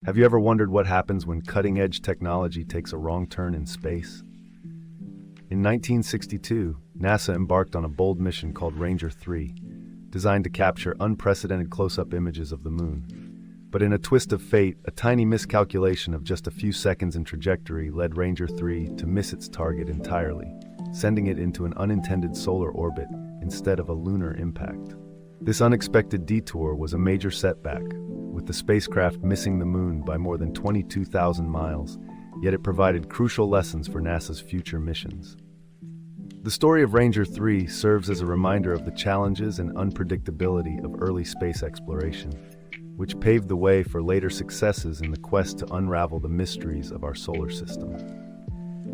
Have you ever wondered what happens when cutting-edge technology takes a wrong turn in space? In 1962, NASA embarked on a bold mission called Ranger 3, designed to capture unprecedented close-up images of the moon. But in a twist of fate, a tiny miscalculation of just a few seconds in trajectory led Ranger 3 to miss its target entirely, sending it into an unintended solar orbit instead of a lunar impact. This unexpected detour was a major setback, with the spacecraft missing the moon by more than 22,000 miles, yet it provided crucial lessons for NASA's future missions. The story of Ranger 3 serves as a reminder of the challenges and unpredictability of early space exploration, which paved the way for later successes in the quest to unravel the mysteries of our solar system.